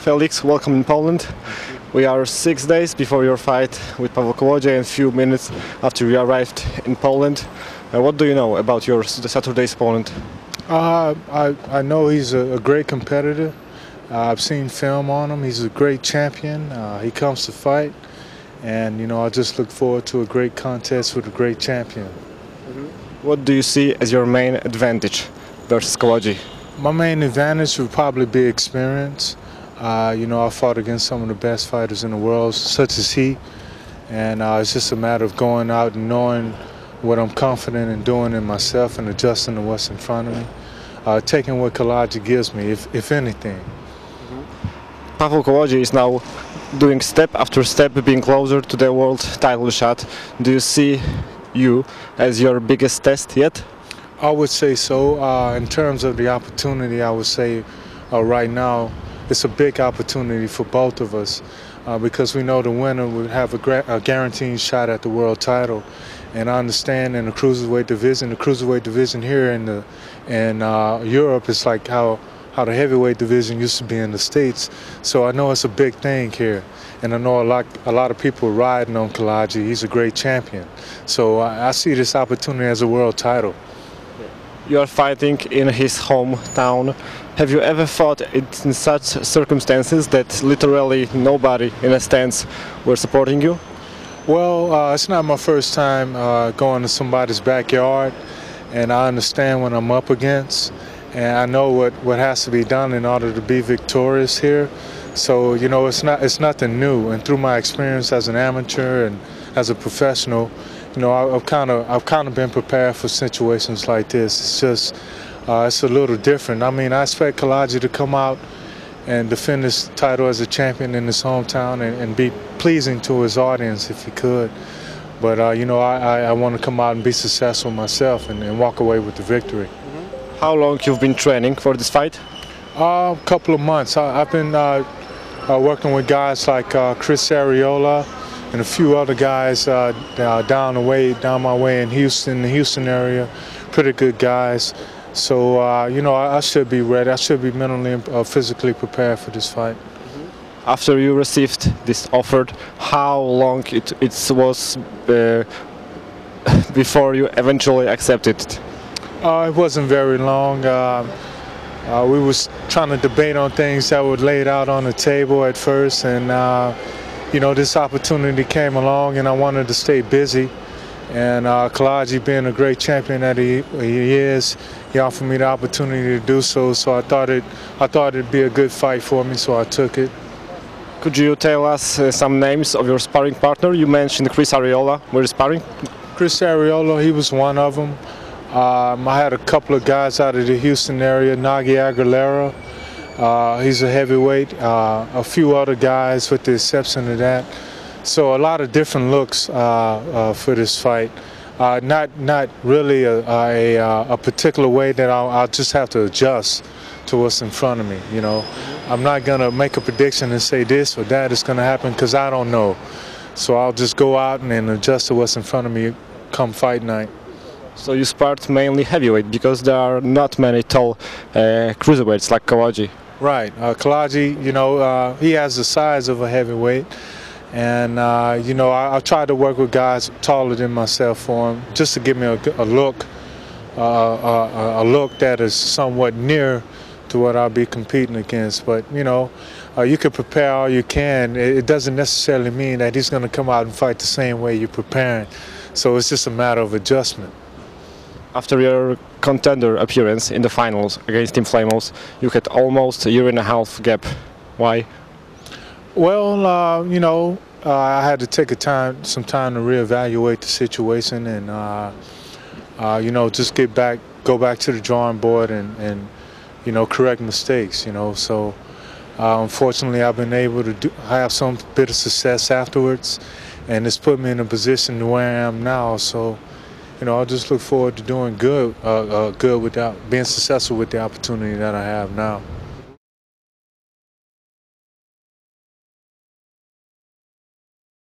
Felix, welcome in Poland. We are 6 days before your fight with Kołodziejem and a few minutes after you arrived in Poland. What do you know about your Saturday's opponent? I know he's a great competitor. I've seen film on him. He's a great champion. He comes to fight, and I just look forward to a great contest with a great champion. What do you see as your main advantage versus Kołodziej? My main advantage would probably be experience. I fought against some of the best fighters in the world, such as he, and it's just a matter of going out and knowing what I'm confident in doing in myself and adjusting to what's in front of me, taking what Kołodziej gives me, if anything. Paweł Kołodziej is now doing step after step, being closer to the world title shot. Do you see you as your biggest test yet? I would say so. In terms of the opportunity, I would say right now it's a big opportunity for both of us because we know the winner would have a guaranteed shot at the world title. And I understand in the cruiserweight division here in Europe is like how the heavyweight division used to be in the States. So I know it's a big thing here. And I know a lot of people riding on Kołodziej. He's a great champion. So I see this opportunity as a world title. You are fighting in his hometown. Have you ever fought in such circumstances that literally nobody in the stands were supporting you? Well, it's not my first time going to somebody's backyard, and I understand what I'm up against, and I know what has to be done in order to be victorious here. So it's nothing new, and through my experience as an amateur and as a professional, I've kind of been prepared for situations like this. It's just it's a little different. I mean, I expect Kołodziej to come out and defend his title as a champion in his hometown and be pleasing to his audience if he could. But I want to come out and be successful myself and walk away with the victory. How long you've been training for this fight? A couple of months. I've been working with guys like Chris Arreola and a few other guys down my way in Houston, the Houston area. Pretty good guys. So, I should be ready. I should be mentally and physically prepared for this fight. After you received this offer, how long it was before you eventually accepted it? It wasn't very long. We was trying to debate on things that were laid out on the table at first, and this opportunity came along, and I wanted to stay busy. And Kołodziej, being a great champion that he is, he offered me the opportunity to do so. So I thought it'd be a good fight for me, so I took it. Could you tell us some names of your sparring partner? You mentioned Chris Arreola. Were you sparring? Chris Arreola, he was one of them. I had a couple of guys out of the Houston area. Nagy Aguilera, he's a heavyweight. A few other guys, with the exception of that. So a lot of different looks for this fight. Not really a particular way that I'll just have to adjust to what's in front of me. I'm not gonna make a prediction and say this or that is gonna happen because I don't know. So I'll just go out and adjust to what's in front of me come fight night. So you sparred mainly heavyweight because there are not many tall cruiserweights like Kołodziej. Right, Kołodziej, he has the size of a heavyweight. And I tried to work with guys taller than myself for him, just to give me a look that is somewhat near to what I'll be competing against. But you can prepare all you can. It doesn't necessarily mean that he's going to come out and fight the same way you're preparing. So it's just a matter of adjustment. After your contender appearance in the finals against Team Flamos, you had almost a year and a half gap. Why? Well, I had to take some time to reevaluate the situation and, just go back to the drawing board and correct mistakes, So, unfortunately, I've been able to have some bit of success afterwards, and it's put me in a position to where I am now. So, I just look forward to doing good being successful with the opportunity that I have now.